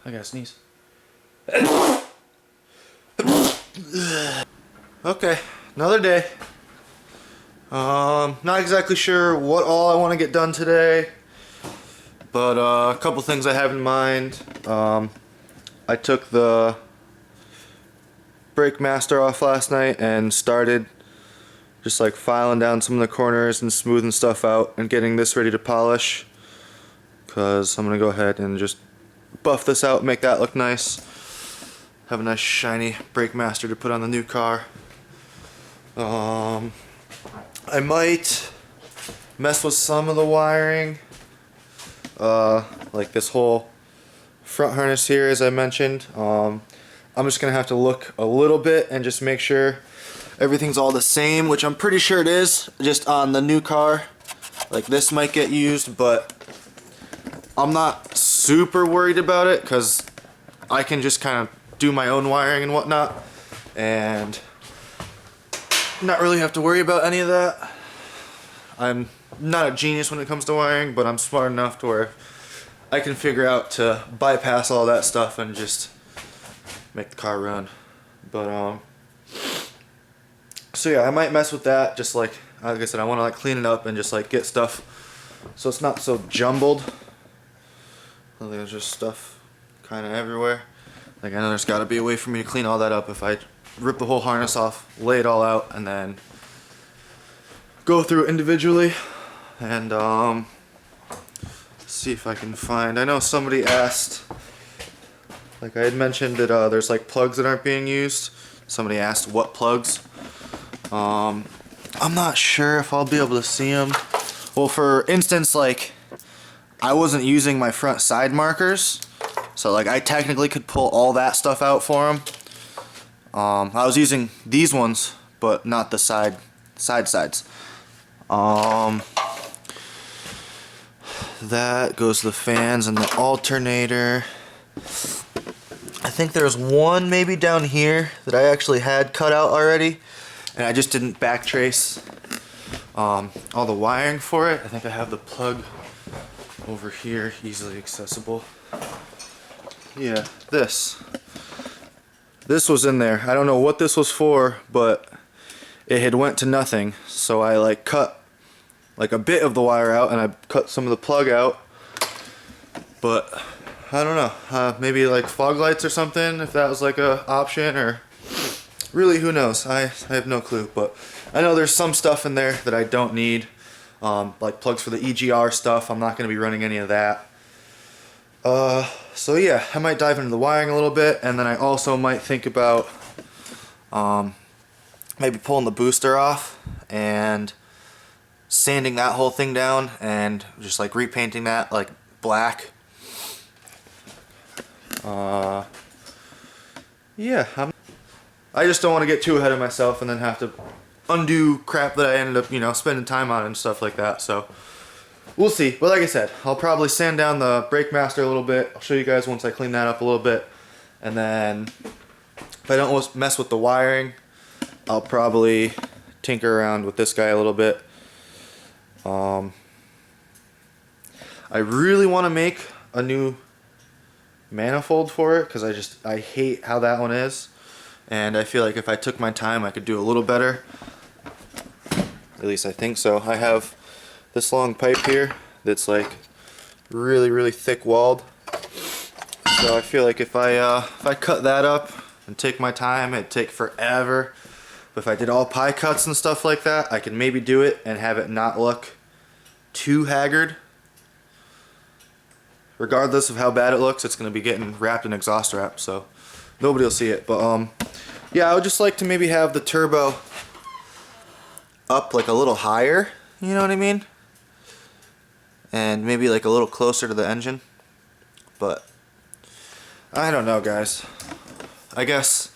I gotta sneeze. Okay, another day. Not exactly sure what all I want to get done today, but a couple things I have in mind. I took the brake master off last night and started just like filing down some of the corners and smoothing stuff out and getting this ready to polish, because I'm gonna go ahead and just buff this out, make that look nice, have a nice shiny brake master to put on the new car. I might mess with some of the wiring, like this whole front harness here, as I mentioned. I'm just gonna have to look a little bit and just make sure everything's all the same, which I'm pretty sure it is, just on the new car. Like this might get used, but I'm not super worried about it because I can just kind of do my own wiring and whatnot and not really have to worry about any of that. I'm not a genius when it comes to wiring, but I'm smart enough to where I can figure out to bypass all that stuff and just make the car run. But so yeah, I might mess with that, just like I said, I want to like clean it up and just like get stuff so it's not so jumbled. There's just stuff kind of everywhere. Like I know there's got to be a way for me to clean all that up if I rip the whole harness off, lay it all out, and then go through it individually and see if I can find. I know somebody asked, like I had mentioned that there's like plugs that aren't being used. Somebody asked what plugs. I'm not sure if I'll be able to see them. Well, for instance, like I wasn't using my front side markers, so like I technically could pull all that stuff out for them. I was using these ones, but not the sides. That goes to the fans and the alternator. I think there's one maybe down here that I actually had cut out already, and I just didn't backtrace all the wiring for it. I think I have the plug over here, easily accessible. Yeah, this was in there. I don't know what this was for, but it had went to nothing, so I like cut like a bit of the wire out and I cut some of the plug out. But I don't know, maybe like fog lights or something, if that was like a option, or really who knows. I have no clue, but I know there's some stuff in there that I don't need, like plugs for the EGR stuff. I'm not going to be running any of that. So yeah, I might dive into the wiring a little bit, and then I also might think about maybe pulling the booster off and sanding that whole thing down and just like repainting that like black. Yeah, I just don't want to get too ahead of myself and then have to undo crap that I ended up, you know, spending time on and stuff like that. So we'll see. But like I said, I'll probably sand down the brake master a little bit. I'll show you guys once I clean that up a little bit. And then if I don't mess with the wiring, I'll probably tinker around with this guy a little bit. I really want to make a new manifold for it because I hate how that one is. And I feel like if I took my time, I could do a little better. At least I think so. I have this long pipe here that's like really thick walled. So I feel like if I cut that up and take my time, it'd take forever. But if I did all pie cuts and stuff like that, I could maybe do it and have it not look too haggard. Regardless of how bad it looks, it's going to be getting wrapped in exhaust wrap, so nobody will see it. But yeah, I would just like to maybe have the turbo up like a little higher, you know what I mean? And maybe like a little closer to the engine. But I don't know, guys. I guess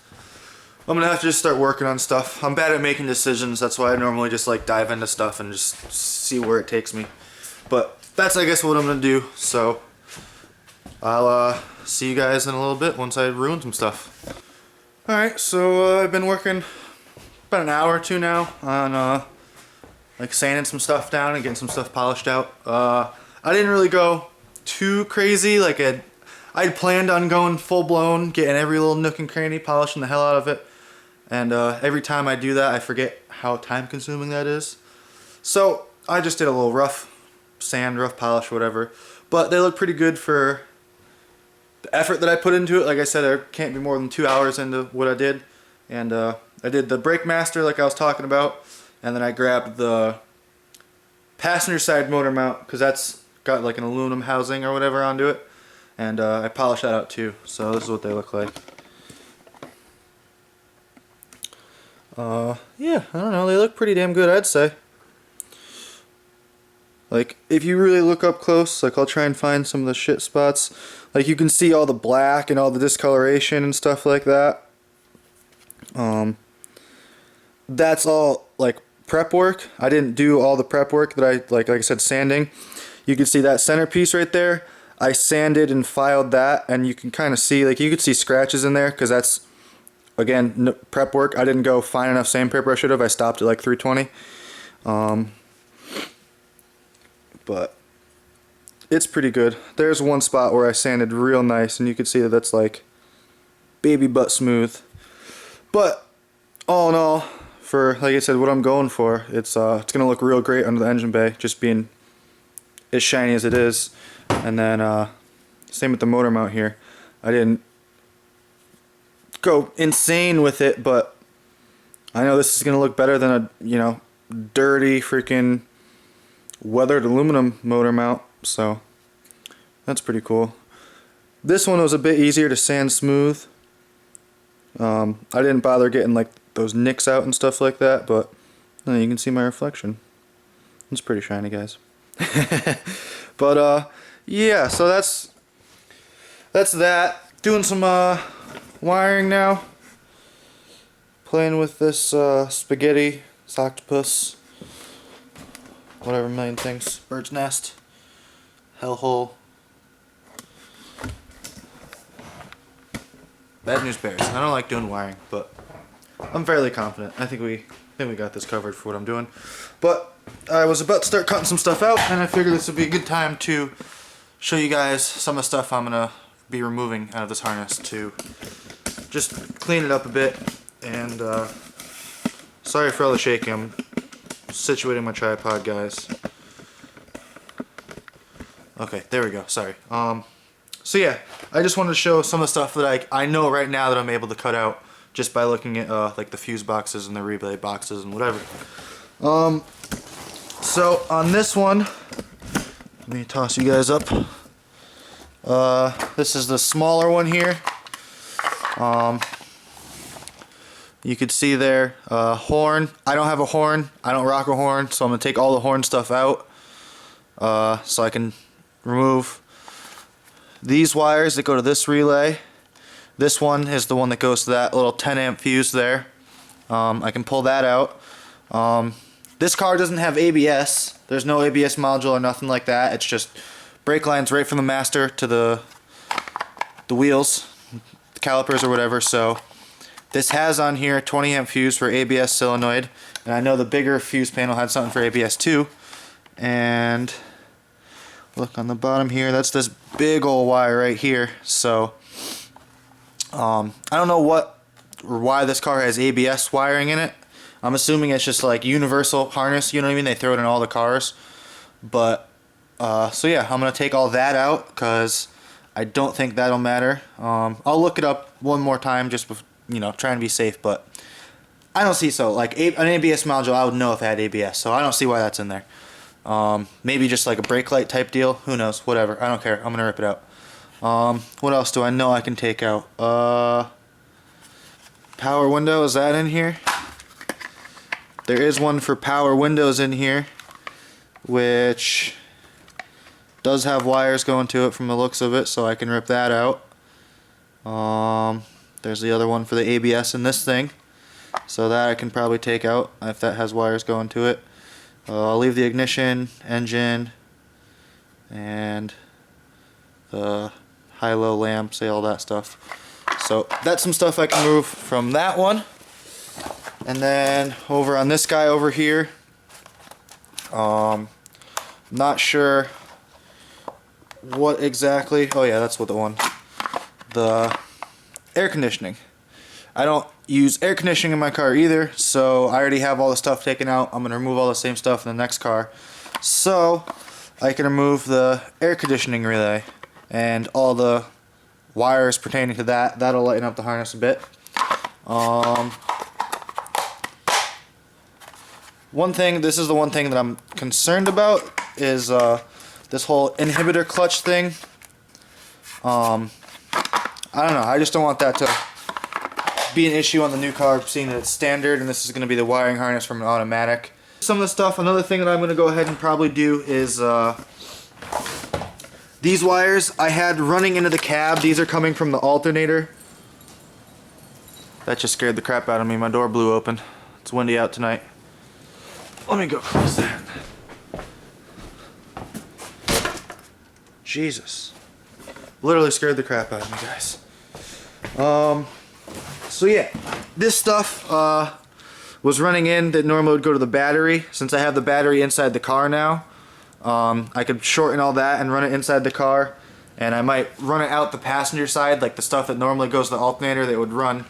I'm gonna have to just start working on stuff. I'm bad at making decisions, that's why I normally just like dive into stuff and just see where it takes me. But that's, I guess, what I'm gonna do. So I'll see you guys in a little bit once I ruin some stuff. Alright, so I've been working about an hour or two now on like sanding some stuff down and getting some stuff polished out. I didn't really go too crazy. Like I planned on going full blown, getting every little nook and cranny, polishing the hell out of it. And every time I do that, I forget how time consuming that is. So I just did a little rough sand, rough polish, whatever. But they look pretty good for the effort that I put into it. Like I said, there can't be more than 2 hours into what I did. And I did the brake master like I was talking about. And then I grabbed the passenger side motor mount because that's got like an aluminum housing or whatever onto it. And I polished that out too. So this is what they look like. Yeah, I don't know. They look pretty damn good, I'd say. Like, if you really look up close, like I'll try and find some of the shit spots. Like you can see all the black and all the discoloration and stuff like that. That's all like prep work. I didn't do all the prep work that I like I said, sanding. You can see that centerpiece right there. I sanded and filed that, and you can kind of see, like you could see scratches in there because that's, again, prep work. I didn't go fine enough sandpaper. I should have. I stopped at like 320. But it's pretty good. There's one spot where I sanded real nice, and you can see that that's like baby butt smooth. But all in all, for like I said, what I'm going for, it's gonna look real great under the engine bay, just being as shiny as it is. And then same with the motor mount here. I didn't go insane with it, but I know this is gonna look better than a, you know, dirty freaking weathered aluminum motor mount. So that's pretty cool. This one was a bit easier to sand smooth. I didn't bother getting like those nicks out and stuff like that, but you can see my reflection. It's pretty shiny, guys. But yeah, so that's that. Doing some wiring now. Playing with this spaghetti, octopus, whatever million things. Bird's nest, hellhole. Bad news bears. I don't like doing wiring, but I'm fairly confident. I think we got this covered for what I'm doing. But I was about to start cutting some stuff out, and I figured this would be a good time to show you guys some of the stuff I'm gonna be removing out of this harness to just clean it up a bit. And sorry for all the shaking. I'm situating my tripod, guys. Okay, there we go. Sorry. So yeah, I just wanted to show some of the stuff that I know right now that I'm able to cut out just by looking at like the fuse boxes and the relay boxes and whatever. So on this one, let me toss you guys up. This is the smaller one here. You could see there, horn. I don't have a horn. I don't rock a horn, so I'm gonna take all the horn stuff out so I can remove these wires that go to this relay. This one is the one that goes to that little 10 amp fuse there. I can pull that out. This car doesn't have ABS. There's no ABS module or nothing like that. It's just brake lines right from the master to the wheels, the calipers or whatever. So this has on here 20 amp fuse for ABS solenoid, and I know the bigger fuse panel had something for ABS too. And look on the bottom here, that's this big old wire right here. So I don't know what or why this car has ABS wiring in it. I'm assuming it's just like universal harness, you know what I mean? They throw it in all the cars. But so yeah, I'm gonna take all that out because I don't think that'll matter. I'll look it up one more time just you know, trying to be safe, but I don't see so. Like an ABS module, I would know if it had ABS, so I don't see why that's in there. Maybe just like a brake light type deal. Who knows? Whatever. I don't care. I'm gonna rip it out. What else do I know I can take out? Power window, is that in here? There is one for power windows in here, which does have wires going to it from the looks of it, so I can rip that out. There's the other one for the ABS in this thing, so that I can probably take out if that has wires going to it. I'll leave the ignition, engine, and the high-low lamps, all that stuff. So that's some stuff I can move from that one. And then over on this guy over here, not sure what exactly. Oh yeah, that's what the one. the air conditioning. I don't use air conditioning in my car either, so I already have all the stuff taken out. I'm going to remove all the same stuff in the next car. So I can remove the air conditioning relay and all the wires pertaining to that. That'll lighten up the harness a bit. This is the one thing that I'm concerned about is this whole inhibitor clutch thing. I don't know, I just don't want that to be an issue on the new car, seeing that it's standard and this is going to be the wiring harness from an automatic. Some of the stuff, another thing that I'm going to go ahead and probably do is these wires I had running into the cab. These are coming from the alternator. That just scared the crap out of me. My door blew open. It's windy out tonight. Let me go close that. Jesus. Literally scared the crap out of me, guys. So yeah, this stuff was running in that normally would go to the battery. Since I have the battery inside the car now, I could shorten all that and run it inside the car, and I might run it out the passenger side, like the stuff that normally goes to the alternator that would run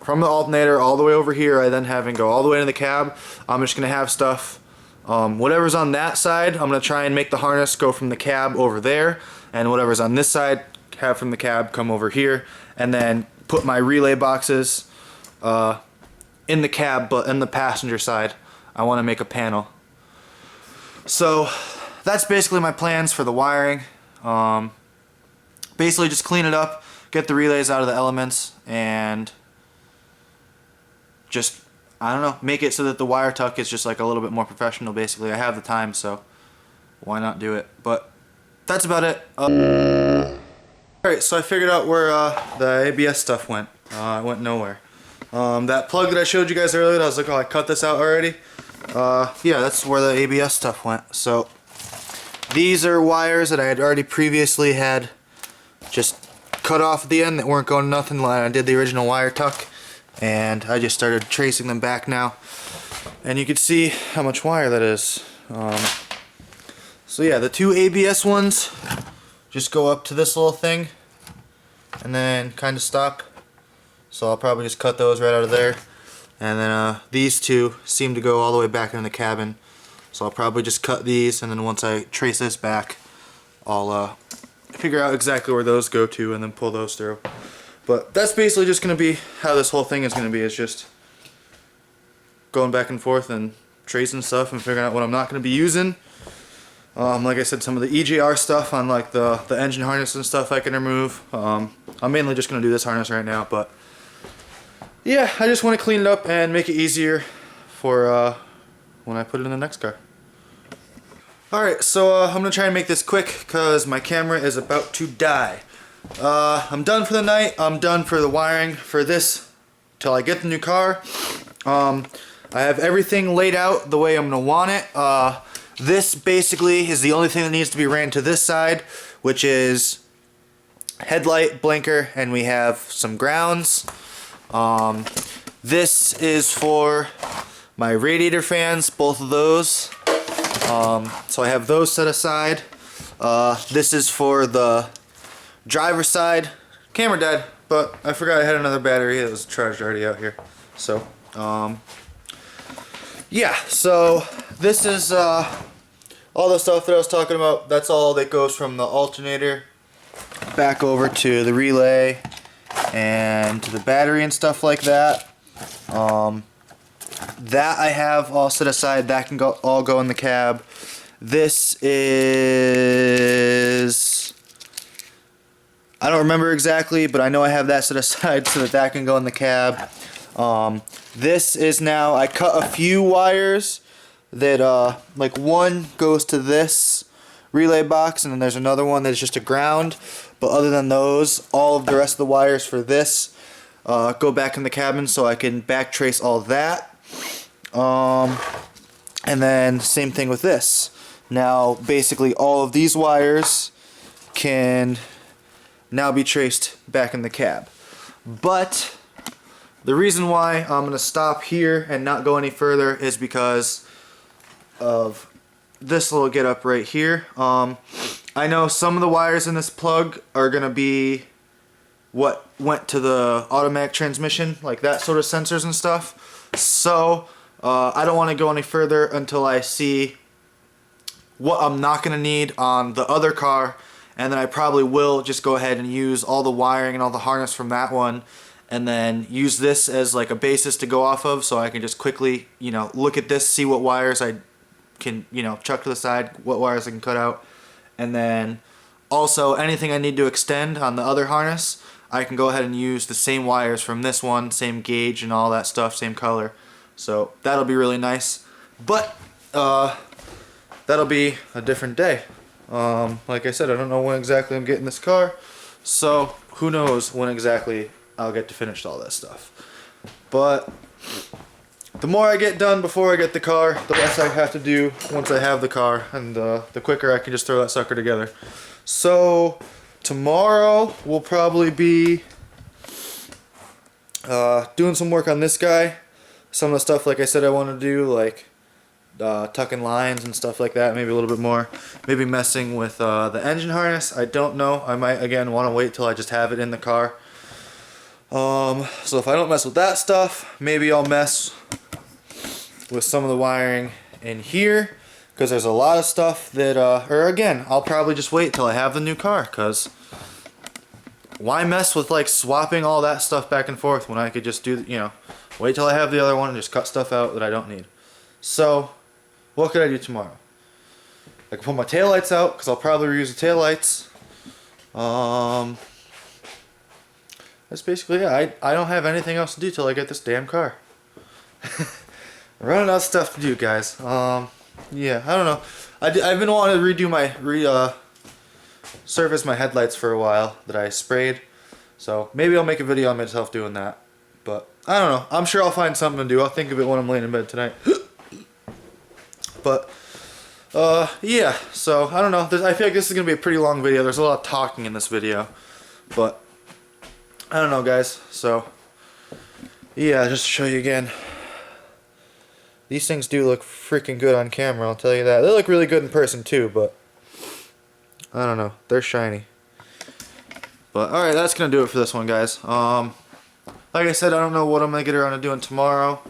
from the alternator all the way over here. I then have it go all the way into the cab. I'm just gonna have stuff, whatever's on that side, I'm gonna try and make the harness go from the cab over there, and whatever's on this side, have from the cab come over here, and then put my relay boxes in the cab, but in the passenger side I want to make a panel. So that's basically my plans for the wiring. Basically just clean it up, get the relays out of the elements, and just, I don't know, make it so that the wire tuck is just like a little bit more professional. Basically, I have the time, so why not do it? But that's about it. Alright, so I figured out where the ABS stuff went. It went nowhere. That plug that I showed you guys earlier, I was like, oh, I cut this out already. Yeah, that's where the ABS stuff went. So these are wires that I had already previously had just cut off at the end that weren't going nothing. I did the original wire tuck, and I just started tracing them back now. And you can see how much wire that is. So yeah, the two ABS ones just go up to this little thing and then kind of stop. So I'll probably just cut those right out of there. And then these two seem to go all the way back in the cabin. So I'll probably just cut these, and then once I trace this back, I'll figure out exactly where those go to and then pull those through. But that's basically just going to be how this whole thing is going to be. It's just going back and forth and tracing stuff and figuring out what I'm not going to be using. Like I said, some of the EGR stuff on like the engine harness and stuff I can remove. I'm mainly just going to do this harness right now, but yeah, I just want to clean it up and make it easier for when I put it in the next car. Alright, so I'm going to try and make this quick because my camera is about to die. I'm done for the night. I'm done for the wiring for this till I get the new car. I have everything laid out the way I'm going to want it. This basically is the only thing that needs to be ran to this side, which is headlight, blinker, and we have some grounds. This is for my radiator fans, both of those. So I have those set aside. This is for the driver's side. Camera died, but I forgot I had another battery. It was charged already out here. So, yeah, so this is all the stuff that I was talking about. That's all that goes from the alternator back over to the relay and to the battery and stuff like that. That I have all set aside. That can all go in the cab. This is, I don't remember exactly, but I know I have that set aside so that that can go in the cab. This is now, I cut a few wires that like one goes to this relay box, and then there's another one that's just a ground. But other than those, all of the rest of the wires for this go back in the cabin, so I can back trace all that. And then same thing with this. Now basically all of these wires can now be traced back in the cab. But the reason why I'm going to stop here and not go any further is because of this little get up right here. I know some of the wires in this plug are going to be what went to the automatic transmission, like that sort of sensors and stuff. So I don't want to go any further until I see what I'm not going to need on the other car, and then I probably will just go ahead and use all the wiring and all the harness from that one, and then use this as like a basis to go off of, so I can just quickly, you know, look at this, see what wires I can, you know, chuck to the side, what wires I can cut out, and then also anything I need to extend on the other harness, I can go ahead and use the same wires from this one, same gauge and all that stuff, same color. So that'll be really nice. But that'll be a different day. Like I said, I don't know when exactly I'm getting this car, so who knows when exactly I'll get to finish all that stuff. But the more I get done before I get the car, the less I have to do once I have the car, and the quicker I can just throw that sucker together. So tomorrow we'll probably be doing some work on this guy. Some of the stuff, like I said, I want to do, like tucking lines and stuff like that, maybe a little bit more. Maybe messing with the engine harness. I don't know. I might, again, want to wait till I just have it in the car. So if I don't mess with that stuff, maybe I'll mess with some of the wiring in here, because there's a lot of stuff that, or again, I'll probably just wait till I have the new car, because why mess with like swapping all that stuff back and forth when I could just do, you know, wait till I have the other one and just cut stuff out that I don't need. So what could I do tomorrow? I can put my taillights out, because I'll probably reuse the taillights. That's basically it. I don't have anything else to do till I get this damn car. I'm running out of stuff to do, guys. Yeah, I don't know. I've been wanting to redo my surface my headlights for a while that I sprayed. So maybe I'll make a video on myself doing that. But I don't know. I'm sure I'll find something to do. I'll think of it when I'm laying in bed tonight. But yeah. So I don't know. I feel like this is gonna be a pretty long video. There's a lot of talking in this video, but I don't know, guys. So yeah, just to show you again. These things do look freaking good on camera, I'll tell you that. They look really good in person too, but I don't know. They're shiny. But alright, that's going to do it for this one, guys. Like I said, I don't know what I'm going to get around to doing tomorrow,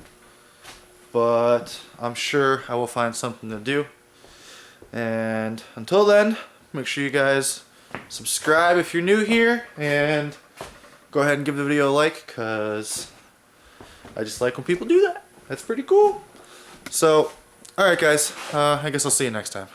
but I'm sure I will find something to do. And until then, make sure you guys subscribe if you're new here, and go ahead and give the video a like, because I just like when people do that. That's pretty cool. So, alright guys, I guess I'll see you next time.